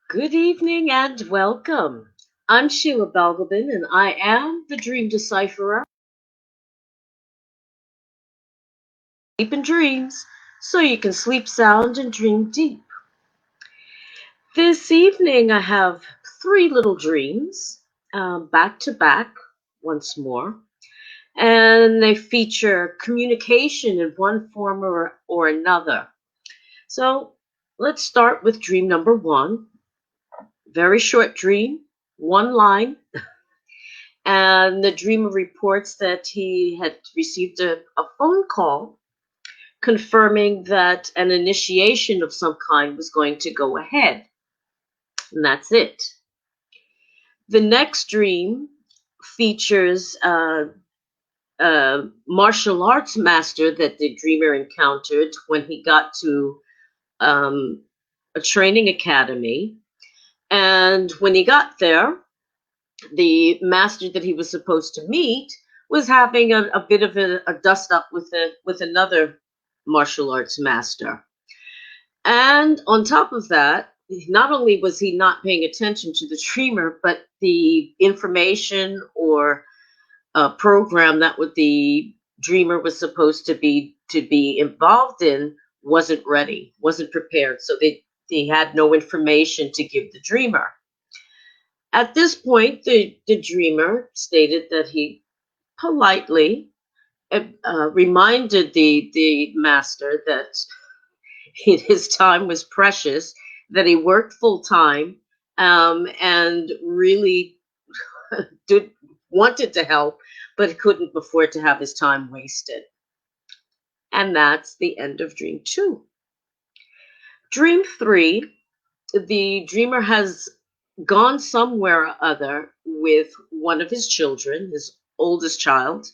Good evening and welcome. I'm Sheila Balgobin and I am the Dream Decipherer. Deep in dreams so you can sleep sound and dream deep. This evening I have three little dreams back to back once more, and they feature communication in one form or another. So let's start with dream number one. Very short dream, one line. And the dreamer reports that he had received a phone call confirming that an initiation of some kind was going to go ahead. And that's it. The next dream features a martial arts master that the dreamer encountered when he got to a training academy. And when he got there, the master that he was supposed to meet was having a bit of a dust up with another martial arts master. And on top of that, not only was he not paying attention to the dreamer, but the information or program that what the dreamer was supposed to be involved in wasn't ready, wasn't prepared. So they had no information to give the dreamer. At this point, the dreamer stated that he politely reminded the master that his time was precious, that he worked full time, and really did wanted to help, but couldn't afford to have his time wasted. And that's the end of dream two. Dream three, the dreamer has gone somewhere or other with one of his children, his oldest child,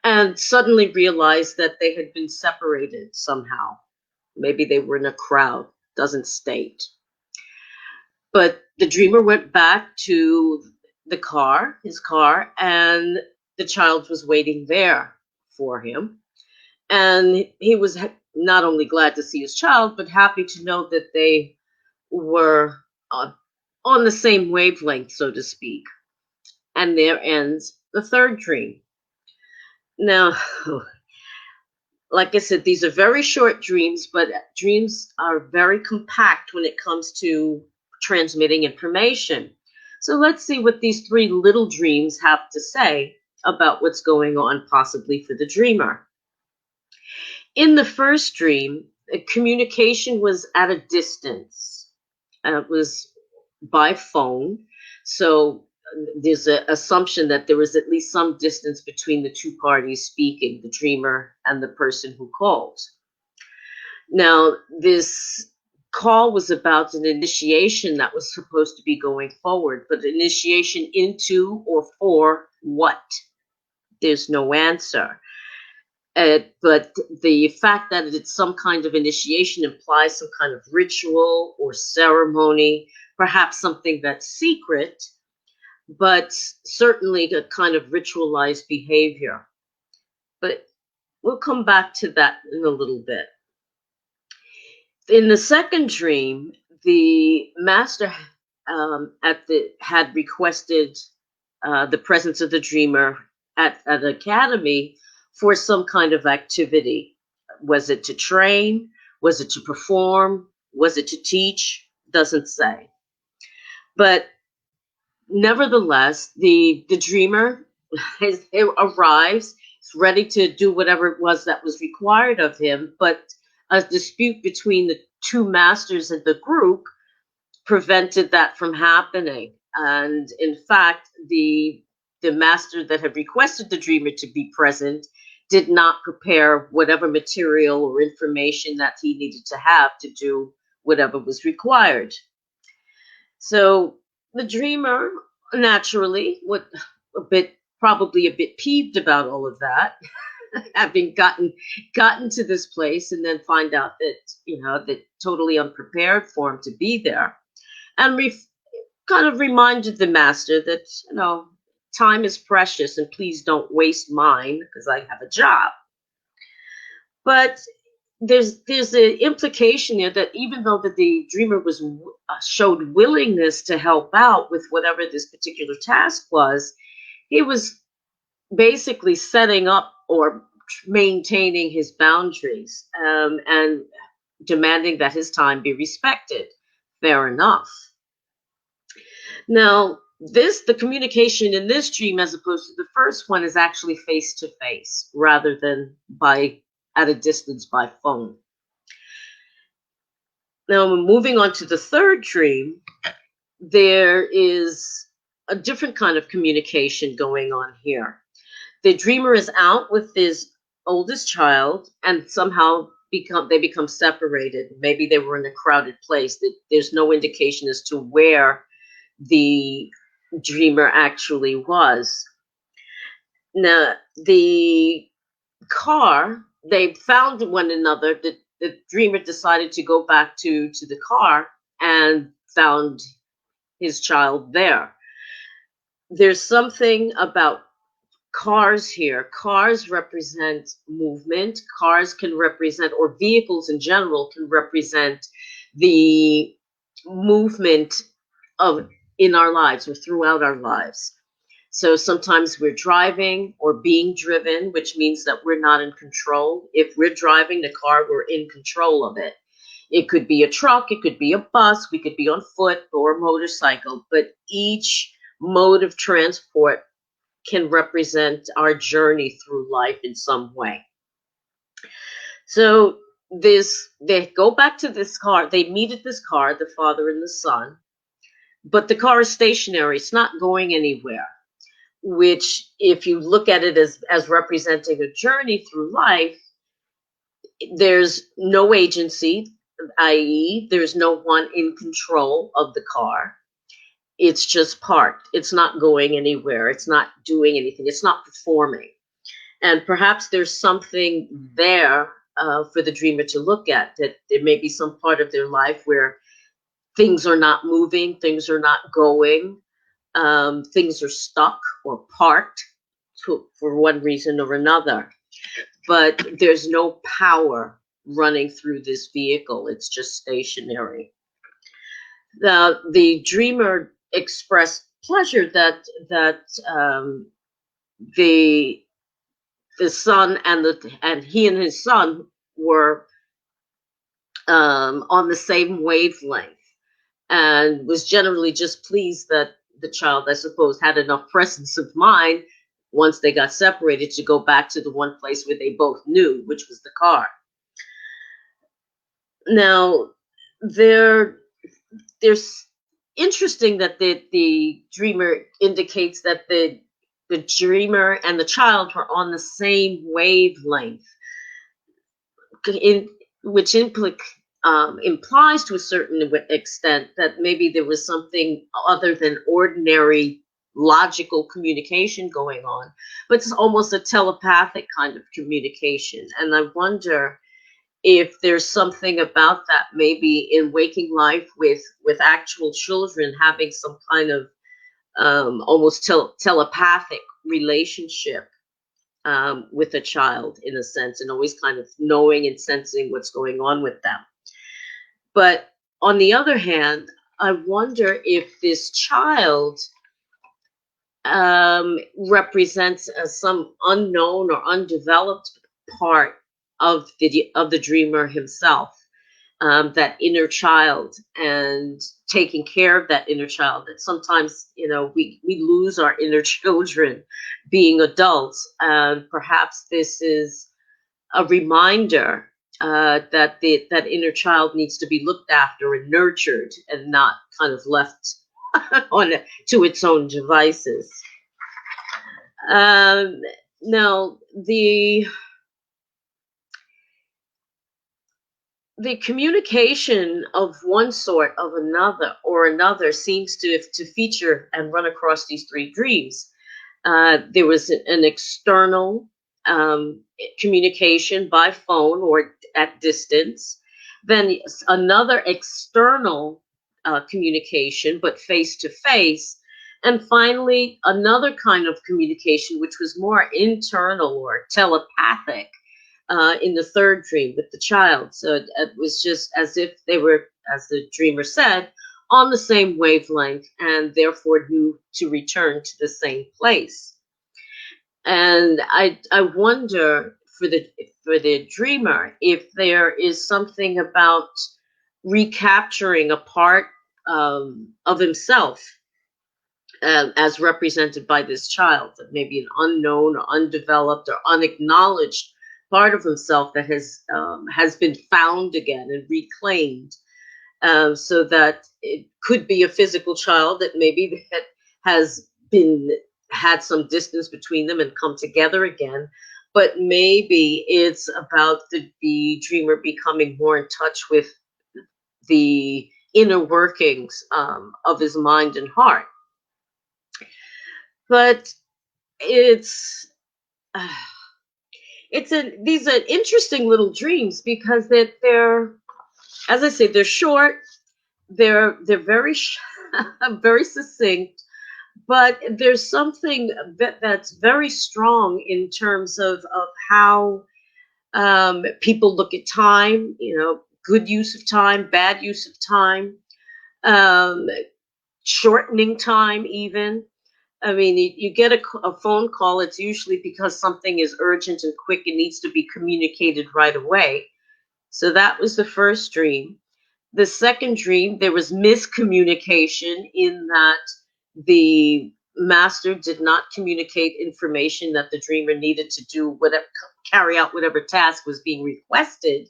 and suddenly realized that they had been separated somehow. Maybe they were in a crowd, doesn't state. But the dreamer went back to his car, and the child was waiting there for him. And he was not only glad to see his child, but happy to know that they were on the same wavelength, so to speak. And there ends the third dream. Now, like I said, these are very short dreams, but dreams are very compact when it comes to transmitting information. So let's see what these three little dreams have to say about what's going on, possibly for the dreamer. In the first dream, communication was at a distance. It was by phone. So there's an assumption that there was at least some distance between the two parties speaking, the dreamer and the person who called. Now, this call was about an initiation that was supposed to be going forward, but initiation into or for what? There's no answer. But the fact that it's some kind of initiation implies some kind of ritual or ceremony, perhaps something that's secret, but certainly a kind of ritualized behavior. But we'll come back to that in a little bit. In the second dream, the master had requested the presence of the dreamer at an academy for some kind of activity. Was it to train? Was it to perform? Was it to teach? Doesn't say. But nevertheless, the dreamer arrives, is ready to do whatever it was that was required of him, but a dispute between the two masters of the group prevented that from happening. And in fact, the master that had requested the dreamer to be present did not prepare whatever material or information that he needed to have to do whatever was required. So the dreamer naturally would probably a bit peeved about all of that, having gotten to this place and then find out that totally unprepared for him to be there, and kind of reminded the master that time is precious and please don't waste mine because I have a job. But there's an implication there that even though that the dreamer was showed willingness to help out with whatever this particular task was, he was basically setting up or maintaining his boundaries, and demanding that his time be respected. Fair enough. Now, the communication in this dream, as opposed to the first one, is actually face to face rather than by at a distance by phone. Now, moving on to the third dream, there is a different kind of communication going on here. The dreamer is out with his oldest child, and somehow they become separated. Maybe they were in a crowded place. There's no indication as to where the dreamer actually was. Now, the car, they found one another. The dreamer decided to go back to the car and found his child there. There's something about cars here. Cars represent movement. Cars can represent, or vehicles in general can represent the movement of in our lives or throughout our lives. So sometimes we're driving or being driven, which means that we're not in control. If we're driving the car, we're in control of it. It could be a truck, it could be a bus, we could be on foot or a motorcycle, but each mode of transport can represent our journey through life in some way. So they go back to this car, they meet at this car, the father and the son, but the car is stationary, it's not going anywhere, which if you look at it as representing a journey through life, there's no agency, i.e., there's no one in control of the car. It's just parked. It's not going anywhere. It's not doing anything. It's not performing. And perhaps there's something there for the dreamer to look at, that there may be some part of their life where things are not moving, things are not going, things are stuck or parked for one reason or another. But there's no power running through this vehicle. It's just stationary. The dreamer expressed pleasure that the son and he and his son were on the same wavelength, and was generally just pleased that the child, I suppose, had enough presence of mind once they got separated to go back to the one place where they both knew, which was the car. Now, there's interesting that the dreamer indicates that the dreamer and the child were on the same wavelength, which implies to a certain extent that maybe there was something other than ordinary logical communication going on, but it's almost a telepathic kind of communication. And I wonder if there's something about that, maybe in waking life with actual children having some kind of almost telepathic relationship with a child, in a sense, and always kind of knowing and sensing what's going on with them. But on the other hand, I wonder if this child represents some unknown or undeveloped part of the dreamer himself, that inner child, and taking care of that inner child. That sometimes, we lose our inner children being adults, and perhaps this is a reminder that that inner child needs to be looked after and nurtured, and not kind of left to its own devices. Now, the communication of one sort of another seems to feature and run across these three dreams. There was an external communication by phone or at distance, then another external communication, but face to face, and finally another kind of communication which was more internal or telepathic, in the third dream with the child. So it was just as if they were, as the dreamer said, on the same wavelength and therefore knew to return to the same place. And I wonder for the dreamer if there is something about recapturing a part of himself as represented by this child, maybe an unknown or undeveloped or unacknowledged part of himself that has been found again and reclaimed, so that it could be a physical child that maybe that has been had some distance between them and come together again. But maybe it's about the dreamer becoming more in touch with the inner workings of his mind and heart. But it's uh, these are interesting little dreams because they're, as I say, they're short. They're very very succinct, but there's something that's very strong in terms of how people look at time. You know, good use of time, bad use of time, um, shortening time, even. I mean, you get a phone call, it's usually because something is urgent and quick and needs to be communicated right away. So that was the first dream. The second dream, there was miscommunication in that the master did not communicate information that the dreamer needed to do whatever, carry out whatever task was being requested,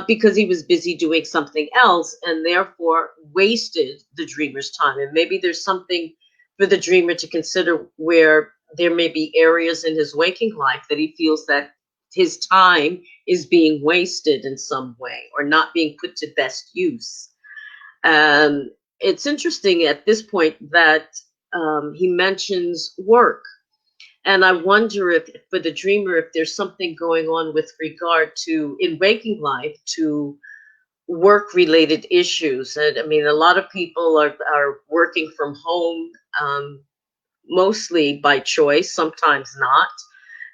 because he was busy doing something else and therefore wasted the dreamer's time. And maybe there's something for the dreamer to consider where there may be areas in his waking life that he feels that his time is being wasted in some way or not being put to best use. It's interesting at this point that he mentions work. And I wonder if, for the dreamer, if there's something going on with regard to, in waking life, to work related issues. And I mean, a lot of people are working from home, mostly by choice, sometimes not.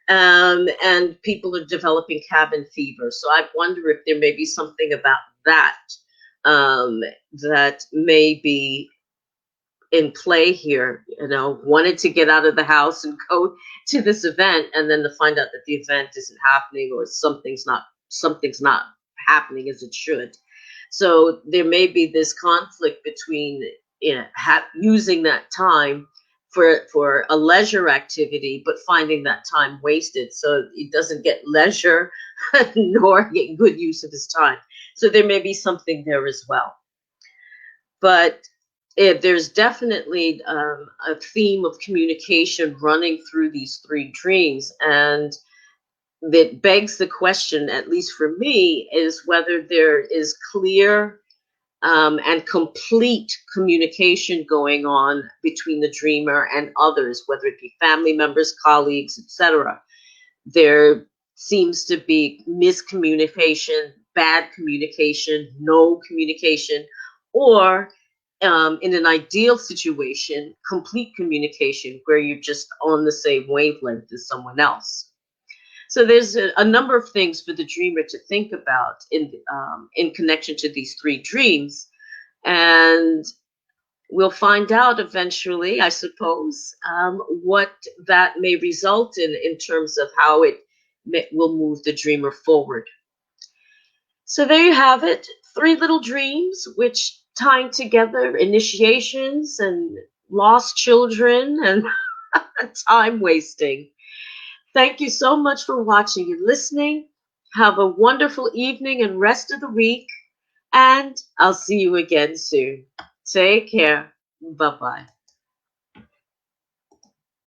And people are developing cabin fever. So I wonder if there may be something about that that may be in play here. You know, wanted to get out of the house and go to this event, and then to find out that the event isn't happening or something's not happening as it should. So there may be this conflict between, you know, using that time for a leisure activity, but finding that time wasted, so he doesn't get leisure nor get good use of his time. So there may be something there as well. But there's definitely a theme of communication running through these three dreams, and that begs the question, at least for me, is whether there is clear and complete communication going on between the dreamer and others, whether it be family members, colleagues, etc. There seems to be miscommunication, bad communication, no communication, or in an ideal situation, complete communication where you're just on the same wavelength as someone else. So there's a number of things for the dreamer to think about in connection to these three dreams, and we'll find out eventually, I suppose, what that may result in terms of how it will move the dreamer forward. So there you have it, three little dreams, which tying together initiations and lost children and time wasting. Thank you so much for watching and listening. Have a wonderful evening and rest of the week, and I'll see you again soon. Take care. Bye-bye.